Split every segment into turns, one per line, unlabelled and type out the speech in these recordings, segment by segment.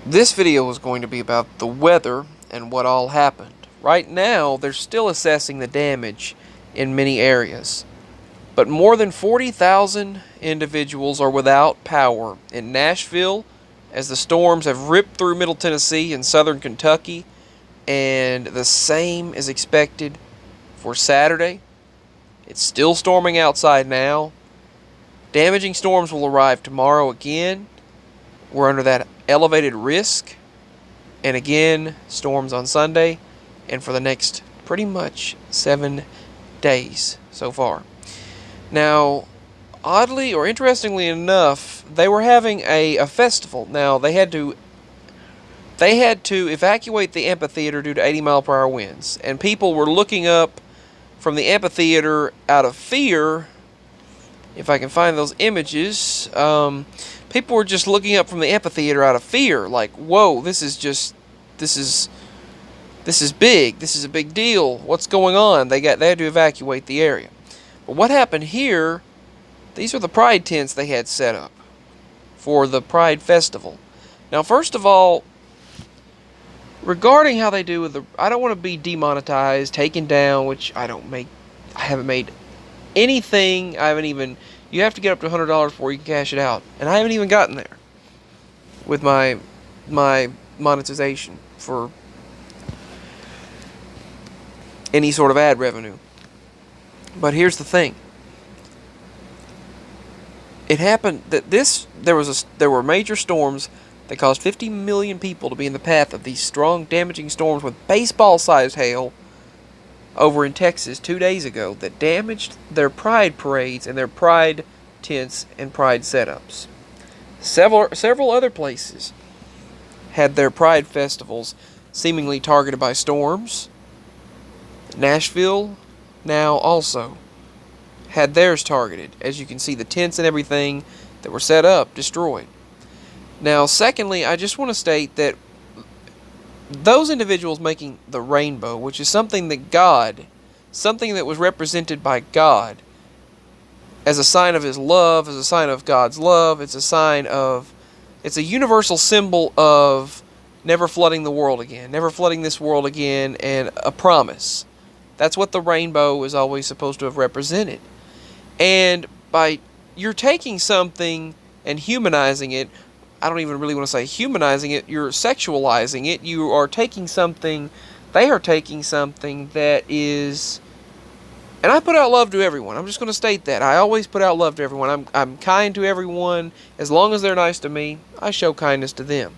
This video is going to be about the weather and what all happened. Right now, they're still assessing the damage in many areas, but more than 40,000 individuals are without power in Nashville as the storms have ripped through Middle Tennessee and southern Kentucky, and the same is expected for Saturday. It's still storming outside now. Damaging storms will arrive tomorrow again. We're under that elevated risk. And again, storms on Sunday and for the next pretty much 7 days so far. Now, oddly or interestingly enough, they were having a festival. Now, they had to evacuate the amphitheater due to 80-mile-per-hour winds. And people were looking up from the amphitheater out of fear. If I can find those images, people were just looking up from the amphitheater out of fear, like, whoa, this is big, this is a big deal, what's going on? They had to evacuate the area. But what happened here, these are the Pride tents they had set up for the Pride Festival. Now, first of all, regarding how they do with I don't want to be demonetized, taken down, which I haven't made anything. You have to get up to $100 before you can cash it out, and I haven't even gotten there with my monetization for any sort of ad revenue. But here's the thing. It happened that there were major storms that caused 50 million people to be in the path of these strong, damaging storms with baseball-sized hail over in Texas 2 days ago that damaged their pride parades and their pride tents and pride setups. Several other places had their pride festivals seemingly targeted by storms. Nashville now also had theirs targeted. As you can see, the tents and everything that were set up destroyed. Now, secondly, I just want to state that those individuals making the rainbow, which is something that was represented by God as a sign of His love, as a sign of God's love, it's a universal symbol of never flooding the world again, never flooding this world again, and a promise. That's what the rainbow is always supposed to have represented. And you're taking something and humanizing it. I don't even really want to say humanizing it. You're sexualizing it. You are taking something. They are taking something that is. And I put out love to everyone. I'm just going to state that. I always put out love to everyone. I'm kind to everyone. As long as they're nice to me, I show kindness to them.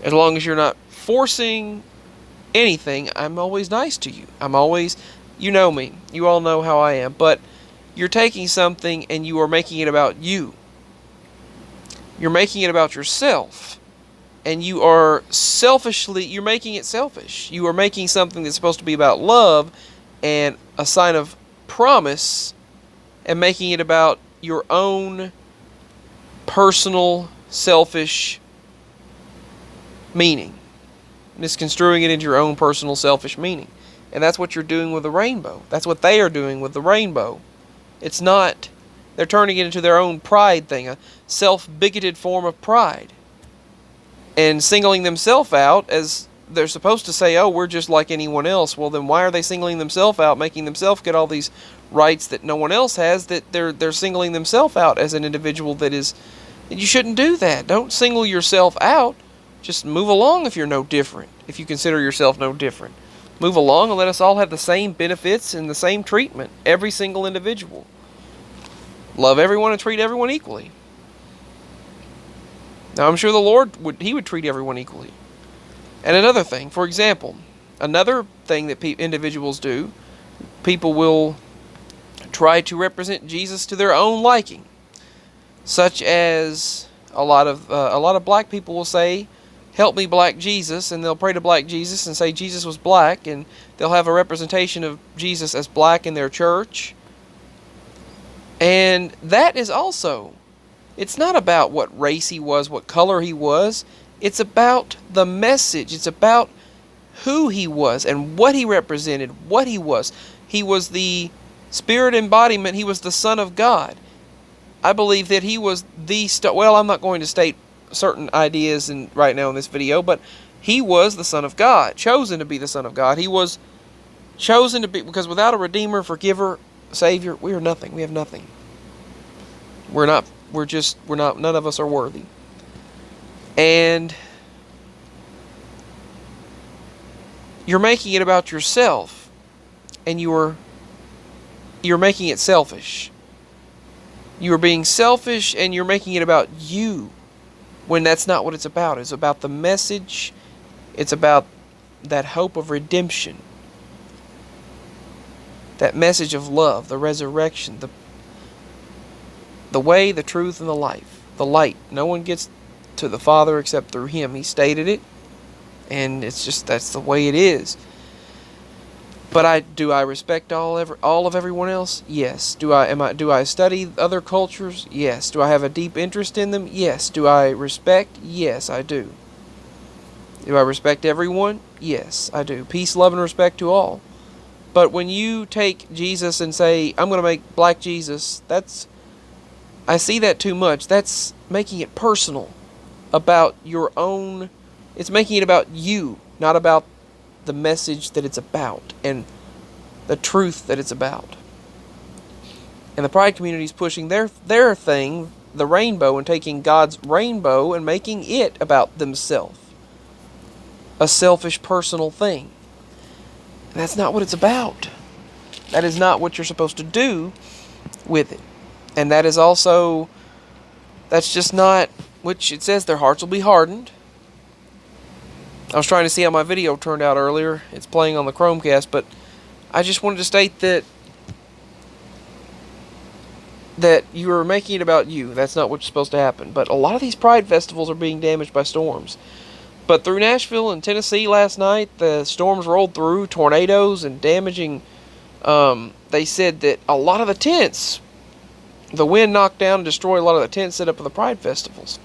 As long as you're not forcing anything, I'm always nice to you. You know me. You all know how I am. But you're taking something and you are making it about you. You're making it about yourself, and you're making it selfish. You are making something that's supposed to be about love and a sign of promise, and making it about your own personal, selfish meaning. Misconstruing it into your own personal, selfish meaning. And that's what you're doing with the rainbow. That's what they are doing with the rainbow. It's not. They're turning it into their own pride thing, a self-bigoted form of pride. And singling themselves out as they're supposed to say, oh, we're just like anyone else. Well, then why are they singling themselves out, making themselves get all these rights that no one else has, that they're singling themselves out as an individual that is... You shouldn't do that. Don't single yourself out. Just move along if you're no different, if you consider yourself no different. Move along and let us all have the same benefits and the same treatment, every single individual. Love everyone and treat everyone equally. Now, I'm sure the Lord would treat everyone equally. And another thing, for example, another thing that individuals do, people will try to represent Jesus to their own liking, such as a lot of black people will say, "Help me, black Jesus," and they'll pray to black Jesus and say Jesus was black, and they'll have a representation of Jesus as black in their church. And that is also, it's not about what race he was, what color he was. It's about the message. It's about who he was and what he represented, what he was. He was the spirit embodiment. He was the Son of God. I believe that he was I'm not going to state certain ideas right now in this video, but he was the Son of God, chosen to be the Son of God. He was chosen to be, because without a Redeemer, Forgiver, Savior, we are nothing. We have nothing. None of us are worthy. And you're making it about yourself, and you're making it selfish. You are being selfish, and you're making it about you, when that's not what it's about. It's about the message. It's about that hope of redemption, that message of love, the resurrection, the way, the truth, and the life, the light. No one gets to the Father except through Him. He stated it, and it's just, that's the way it is. But do I respect all of everyone else? Yes. Do I study other cultures? Yes. Do I have a deep interest in them? Yes. Do I respect? Yes, I do. Do I respect everyone? Yes, I do. Peace, love, and respect to all. But when you take Jesus and say, I'm going to make Black Jesus, I see that too much. That's making it personal, about your own. It's making it about you, not about the message that it's about and the truth that it's about. And the Pride community is pushing their thing, the rainbow, and taking God's rainbow and making it about themselves. A selfish, personal thing. And that's not what it's about. That is not what you're supposed to do with it. And that is also, that's just not, which it says their hearts will be hardened. I was trying to see how my video turned out earlier. It's playing on the Chromecast, but I just wanted to state that you are making it about you. That's not what's supposed to happen. But a lot of these Pride festivals are being damaged by storms. But through Nashville and Tennessee last night, the storms rolled through, tornadoes and damaging. They said that a lot of the tents, the wind knocked down and destroyed a lot of the tents set up for the Pride festivals.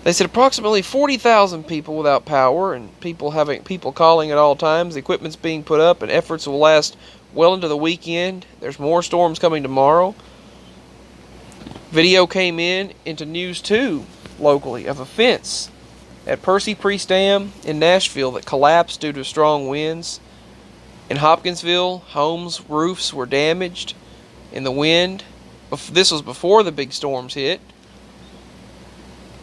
They said approximately 40,000 people without power, and people calling at all times. The equipment's being put up, and efforts will last well into the weekend. There's more storms coming tomorrow. Video came into news too, locally, of a fence at Percy Priest Dam in Nashville that collapsed due to strong winds. In Hopkinsville, homes' roofs were damaged in the wind. This was before the big storms hit.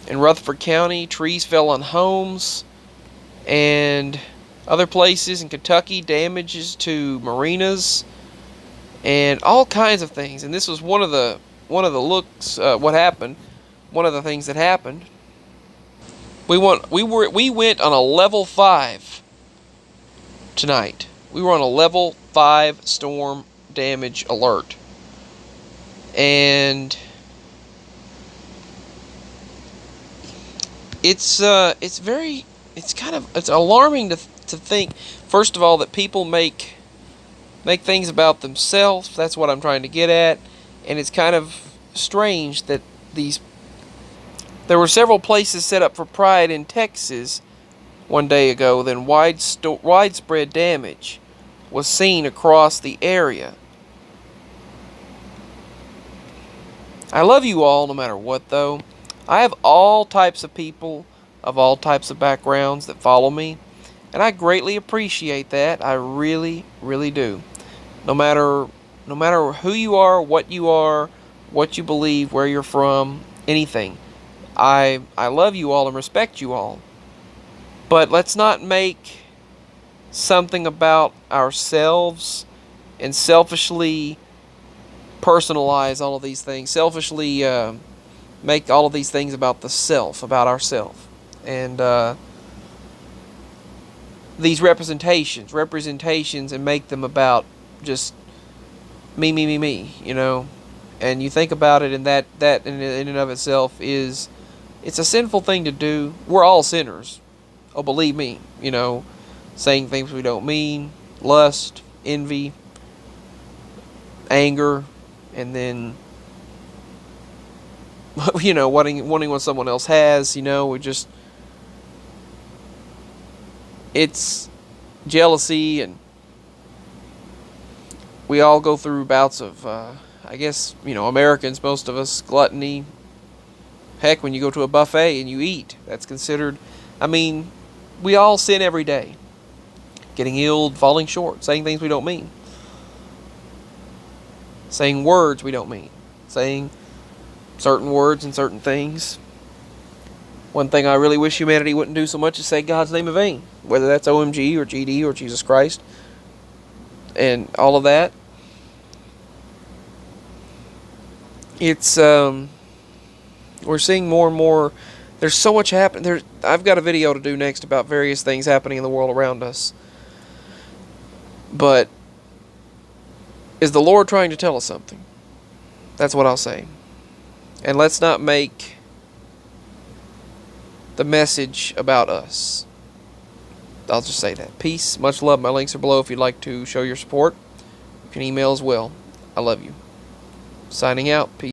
In Rutherford County, trees fell on homes, and other places in Kentucky, damages to marinas, and all kinds of things. And this was one of the things that happened. We went on a level 5 tonight. We were on a level 5 storm damage alert, and it's alarming to think, first of all, that people make things about themselves. That's what I'm trying to get at. And it's kind of strange that there were several places set up for Pride in Texas one day ago. Then widespread damage was seen across the area. I love you all no matter what, though. I have all types of people of all types of backgrounds that follow me, and I greatly appreciate that. I really, really do. No matter who you are, what you believe, where you're from, anything. I love you all and respect you all. But let's not make something about ourselves and selfishly personalize all of these things. Selfishly make all of these things about the self, about ourself. And these representations, and make them about just me, you know. And you think about it, and that in and of itself it's a sinful thing to do. We're all sinners. Oh, believe me, you know, saying things we don't mean, lust, envy, anger, and then, you know, wanting what someone else has, you know, it's jealousy, and we all go through bouts of, I guess, you know, Americans, most of us, gluttony, Heck, when you go to a buffet and you eat, that's considered, I mean, we all sin every day. Getting healed, falling short, saying things we don't mean. Saying words we don't mean. Saying certain words and certain things. One thing I really wish humanity wouldn't do so much is say God's name in vain. Whether that's OMG or GD or Jesus Christ. And all of that. It's, we're seeing more and more. There's so much happening. I've got a video to do next about various things happening in the world around us. But is the Lord trying to tell us something? That's what I'll say. And let's not make the message about us. I'll just say that. Peace, much love. My links are below if you'd like to show your support. You can email as well. I love you. Signing out. Peace.